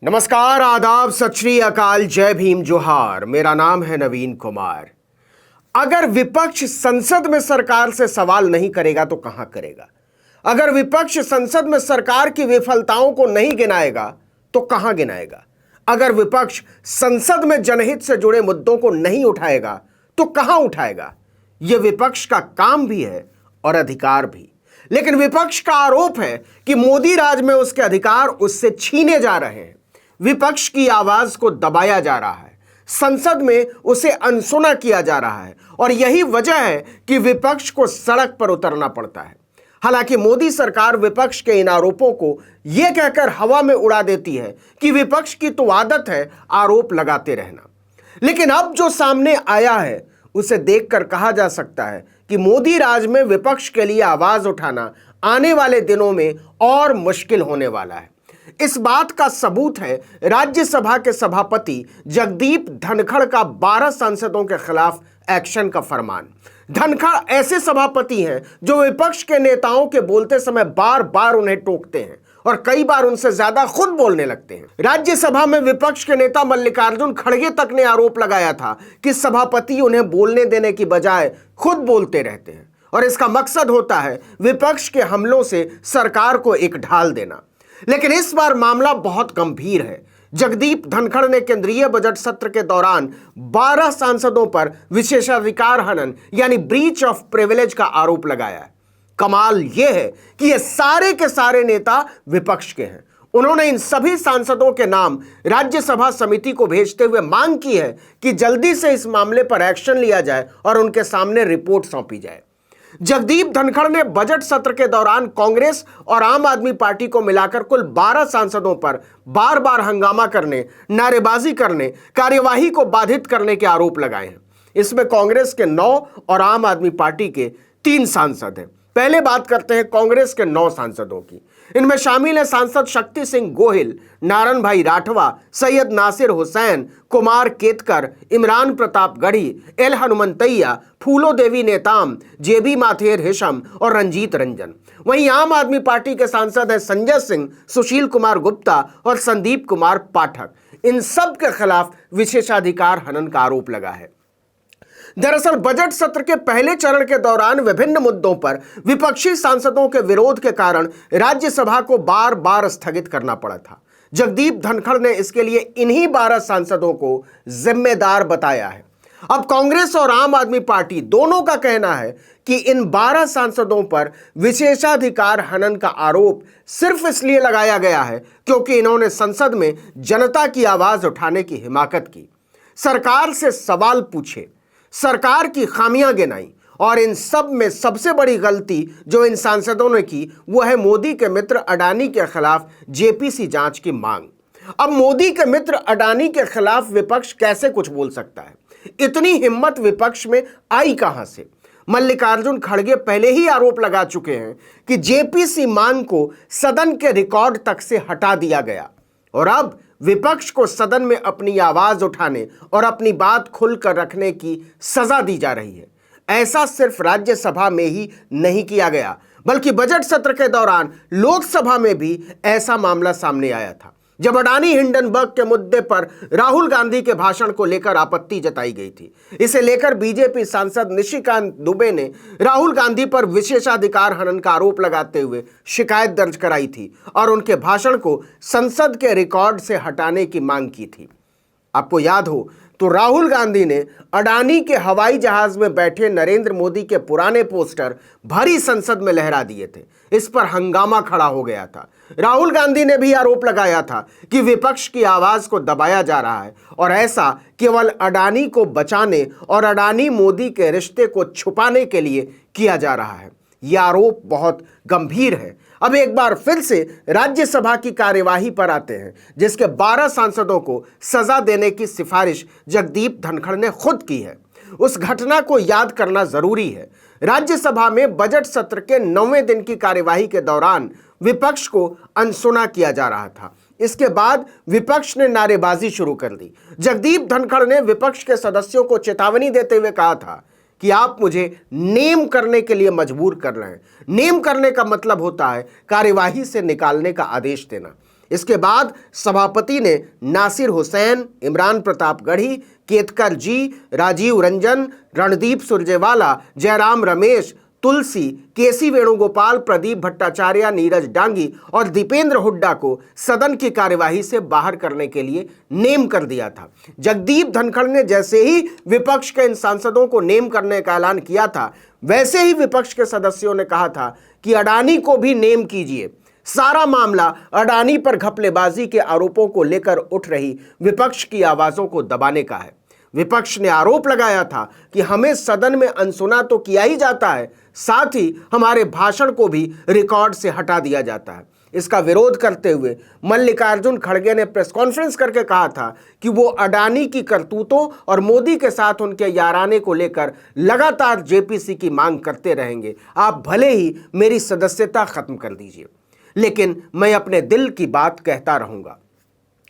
नमस्कार, आदाब, सत श्री अकाल, जय भीम, जोहार। मेरा नाम है नवीन कुमार। अगर विपक्ष संसद में सरकार से सवाल नहीं करेगा तो कहां करेगा? अगर विपक्ष संसद में सरकार की विफलताओं को नहीं गिनाएगा तो कहां गिनाएगा? अगर विपक्ष संसद में जनहित से जुड़े मुद्दों को नहीं उठाएगा तो कहां उठाएगा? यह विपक्ष का काम भी है और अधिकार भी। लेकिन विपक्ष का आरोप है कि मोदी राज में उसके अधिकार उससे छीने जा रहे हैं। विपक्ष की आवाज को दबाया जा रहा है, संसद में उसे अनसुना किया जा रहा है और यही वजह है कि विपक्ष को सड़क पर उतरना पड़ता है। हालांकि मोदी सरकार विपक्ष के इन आरोपों को यह कहकर हवा में उड़ा देती है कि विपक्ष की तो आदत है आरोप लगाते रहना। लेकिन अब जो सामने आया है उसे देखकर कहा जा सकता है कि मोदी राज में विपक्ष के लिए आवाज उठाना आने वाले दिनों में और मुश्किल होने वाला है। इस बात का सबूत है राज्यसभा के सभापति जगदीप धनखड़ का 12 सांसदों के खिलाफ एक्शन का फरमान। धनखड़ ऐसे सभापति हैं जो विपक्ष के नेताओं के बोलते समय बार बार उन्हें टोकते हैं और कई बार उनसे ज्यादा खुद बोलने लगते हैं। राज्यसभा में विपक्ष के नेता मल्लिकार्जुन खड़गे तक ने आरोप लगाया था कि सभापति उन्हें बोलने देने की बजाय खुद बोलते रहते हैं और इसका मकसद होता है विपक्ष के हमलों से सरकार को एक ढाल देना। लेकिन इस बार मामला बहुत गंभीर है। जगदीप धनखड़ ने केंद्रीय बजट सत्र के दौरान 12 सांसदों पर विशेषाधिकार हनन यानी ब्रीच ऑफ प्रिविलेज का आरोप लगाया है। कमाल यह है कि ये सारे के सारे नेता विपक्ष के हैं। उन्होंने इन सभी सांसदों के नाम राज्यसभा समिति को भेजते हुए मांग की है कि जल्दी से इस मामले पर एक्शन लिया जाए और उनके सामने रिपोर्ट सौंपी जाए। जगदीप धनखड़ ने बजट सत्र के दौरान कांग्रेस और आम आदमी पार्टी को मिलाकर कुल 12 सांसदों पर बार बार हंगामा करने, नारेबाजी करने, कार्यवाही को बाधित करने के आरोप लगाए हैं। इसमें कांग्रेस के 9 और आम आदमी पार्टी के 3 सांसद हैं। पहले बात करते हैं कांग्रेस के 9 सांसदों की। इनमें शामिल है सांसद शक्ति सिंह गोहिल, नारायण भाई राठवा, सैयद नासिर हुसैन, कुमार केतकर, इमरान प्रताप गढ़ी, एल हनुमंतैया, फूलो देवी नेताम, जेबी माथेर हिशम और रंजीत रंजन। वहीं आम आदमी पार्टी के सांसद हैं संजय सिंह, सुशील कुमार गुप्ता और संदीप कुमार पाठक। इन सब के खिलाफ विशेषाधिकार हनन का आरोप लगा है। दरअसल बजट सत्र के पहले चरण के दौरान विभिन्न मुद्दों पर विपक्षी सांसदों के विरोध के कारण राज्यसभा को बार बार स्थगित करना पड़ा था। जगदीप धनखड़ ने इसके लिए इन्हीं 12 सांसदों को जिम्मेदार बताया है। अब कांग्रेस और आम आदमी पार्टी दोनों का कहना है कि इन 12 सांसदों पर विशेषाधिकार हनन का आरोप सिर्फ इसलिए लगाया गया है क्योंकि इन्होंने संसद में जनता की आवाज उठाने की हिमाकत की, सरकार से सवाल पूछे, सरकार की खामियां गिनाई और इन सब में सबसे बड़ी गलती जो इन सांसदों ने की वो है मोदी के मित्र अडानी के खिलाफ जेपीसी जांच की मांग। अब मोदी के मित्र अडानी के खिलाफ विपक्ष कैसे कुछ बोल सकता है? इतनी हिम्मत विपक्ष में आई कहां से? मल्लिकार्जुन खड़गे पहले ही आरोप लगा चुके हैं कि जेपीसी मांग को सदन के रिकॉर्ड तक से हटा दिया गया और अब विपक्ष को सदन में अपनी आवाज उठाने और अपनी बात खुलकर रखने की सजा दी जा रही है। ऐसा सिर्फ राज्यसभा में ही नहीं किया गया बल्कि बजट सत्र के दौरान लोकसभा में भी ऐसा मामला सामने आया था जब अडानी हिंडनबर्ग के मुद्दे पर राहुल गांधी के भाषण को लेकर आपत्ति जताई गई थी। इसे लेकर बीजेपी सांसद निशिकांत दुबे ने राहुल गांधी पर विशेषाधिकार हनन का आरोप लगाते हुए शिकायत दर्ज कराई थी और उनके भाषण को संसद के रिकॉर्ड से हटाने की मांग की थी। आपको याद हो तो राहुल गांधी ने अडानी के हवाई जहाज में बैठे नरेंद्र मोदी के पुराने पोस्टर भरी संसद में लहरा दिए थे। इस पर हंगामा खड़ा हो गया था। राहुल गांधी ने भी आरोप लगाया था कि विपक्ष की आवाज को दबाया जा रहा है और ऐसा केवल अडानी को बचाने और अडानी मोदी के रिश्ते को छुपाने के लिए किया जा रहा है। यह आरोप बहुत गंभीर है। अब एक बार फिर से राज्यसभा की कार्यवाही पर आते हैं जिसके 12 सांसदों को सजा देने की सिफारिश जगदीप धनखड़ ने खुद की है। उस घटना को याद करना जरूरी है। राज्यसभा में बजट सत्र के 9वें दिन की कार्यवाही के दौरान विपक्ष को अनसुना किया जा रहा था। इसके बाद विपक्ष ने नारेबाजी शुरू कर दी। जगदीप धनखड़ ने विपक्ष के सदस्यों को चेतावनी देते हुए कहा था कि आप मुझे नेम करने के लिए मजबूर कर रहे हैं। नेम करने का मतलब होता है कार्यवाही से निकालने का आदेश देना। इसके बाद सभापति ने नासिर हुसैन, इमरान प्रताप गढ़ी, केतकर जी, राजीव रंजन, रणदीप सुरजेवाला, जयराम रमेश, तुलसी, केसी वेणुगोपाल, प्रदीप भट्टाचार्य, नीरज डांगी और दीपेंद्र हुड्डा को सदन की कार्यवाही से बाहर करने के लिए नेम कर दिया था। जगदीप धनखड़ ने जैसे ही विपक्ष के इन सांसदों को नेम करने का ऐलान किया था, वैसे ही विपक्ष के सदस्यों ने कहा था कि अडानी को भी नेम कीजिए। सारा मामला अडानी पर घपलेबाजी के आरोपों को लेकर उठ रही विपक्ष की आवाजों को दबाने का है। विपक्ष ने आरोप लगाया था कि हमें सदन में अनसुना तो किया ही जाता है, साथ ही हमारे भाषण को भी रिकॉर्ड से हटा दिया जाता है। इसका विरोध करते हुए मल्लिकार्जुन खड़गे ने प्रेस कॉन्फ्रेंस करके कहा था कि वो अडानी की करतूतों और मोदी के साथ उनके याराने को लेकर लगातार जेपीसी की मांग करते रहेंगे। आप भले ही मेरी सदस्यता खत्म कर दीजिए, लेकिन मैं अपने दिल की बात कहता रहूंगा।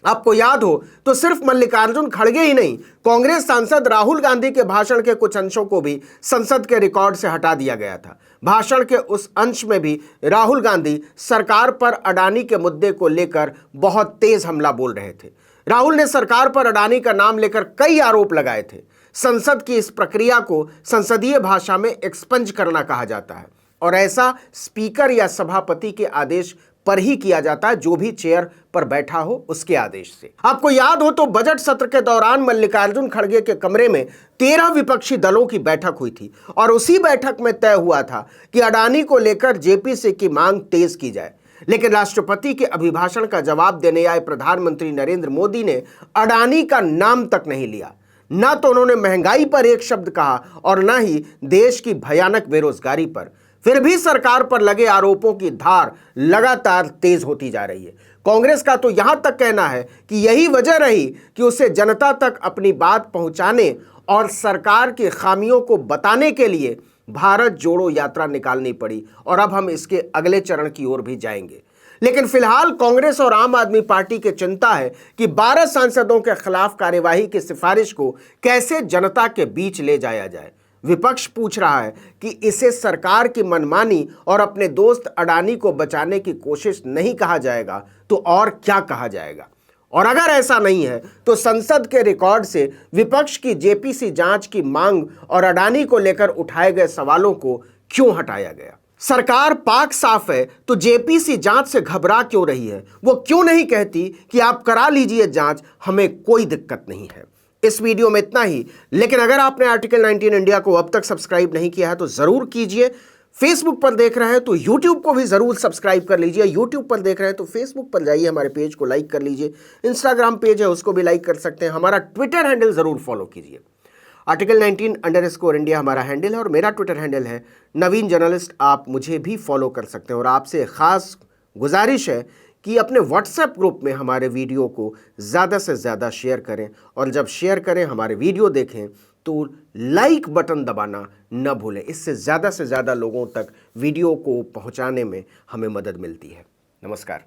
आपको याद हो तो सिर्फ मल्लिकार्जुन खड़गे ही नहीं, कांग्रेस सांसद राहुल गांधी के भाषण के कुछ अंशों को भी संसद के रिकॉर्ड से हटा दिया गया था। भाषण के उस अंश में भी राहुल गांधी सरकार पर अडानी के मुद्दे को लेकर बहुत तेज हमला बोल रहे थे। राहुल ने सरकार पर अडानी का नाम लेकर कई आरोप लगाए थे। संसद की इस प्रक्रिया को संसदीय भाषा में एक्सपंज करना कहा जाता है और ऐसा स्पीकर या सभापति के आदेश पर ही किया जाता है, जो भी चेयर पर बैठा हो उसके आदेश से। आपको याद हो तो बजट सत्र के दौरान मल्लिकार्जुन खड़गे के कमरे में 13 विपक्षी दलों की बैठक हुई थी और उसी बैठक में तय हुआ था कि अडानी को लेकर जेपीसी की मांग तेज की जाए। लेकिन राष्ट्रपति के अभिभाषण का जवाब देने आए प्रधानमंत्री नरेंद्र मोदी ने अडानी का नाम तक नहीं लिया। ना तो उन्होंने महंगाई पर एक शब्द कहा और ना ही देश की भयानक बेरोजगारी पर। फिर भी सरकार पर लगे आरोपों की धार लगातार तेज होती जा रही है। कांग्रेस का तो यहां तक कहना है कि यही वजह रही कि उसे जनता तक अपनी बात पहुंचाने और सरकार की खामियों को बताने के लिए भारत जोड़ो यात्रा निकालनी पड़ी और अब हम इसके अगले चरण की ओर भी जाएंगे। लेकिन फिलहाल कांग्रेस और आम आदमी पार्टी की चिंता है कि 12 सांसदों के खिलाफ कार्यवाही की सिफारिश को कैसे जनता के बीच ले जाया जाए। विपक्ष पूछ रहा है कि इसे सरकार की मनमानी और अपने दोस्त अडानी को बचाने की कोशिश नहीं कहा जाएगा तो और क्या कहा जाएगा? और अगर ऐसा नहीं है तो संसद के रिकॉर्ड से विपक्ष की जेपीसी जांच की मांग और अडानी को लेकर उठाए गए सवालों को क्यों हटाया गया? सरकार पाक साफ है तो जेपीसी जांच से घबरा क्यों रही है? वो क्यों नहीं कहती कि आप करा लीजिए जांच, हमें कोई दिक्कत नहीं है? इस वीडियो में इतना ही, लेकिन अगर आपने आर्टिकल 19 इंडिया को अब तक सब्सक्राइब नहीं किया है तो जरूर कीजिए। फेसबुक पर देख रहे हैं तो यूट्यूब को भी जरूर सब्सक्राइब कर लीजिए। यूट्यूब पर देख रहे हैं तो फेसबुक पर जाइए, हमारे पेज को लाइक कर लीजिए। इंस्टाग्राम पेज है उसको भी लाइक कर सकते हैं। हमारा ट्विटर हैंडल जरूर फॉलो कीजिए। आर्टिकल 19 इंडिया हमारा हैंडल है और मेरा ट्विटर हैंडल है नवीन जर्नलिस्ट। आप मुझे भी फॉलो कर सकते हैं और आपसे खास गुजारिश है कि अपने व्हाट्सएप ग्रुप में हमारे वीडियो को ज़्यादा से ज़्यादा शेयर करें और जब शेयर करें, हमारे वीडियो देखें तो लाइक बटन दबाना न भूलें। इससे ज़्यादा से ज़्यादा लोगों तक वीडियो को पहुंचाने में हमें मदद मिलती है। नमस्कार।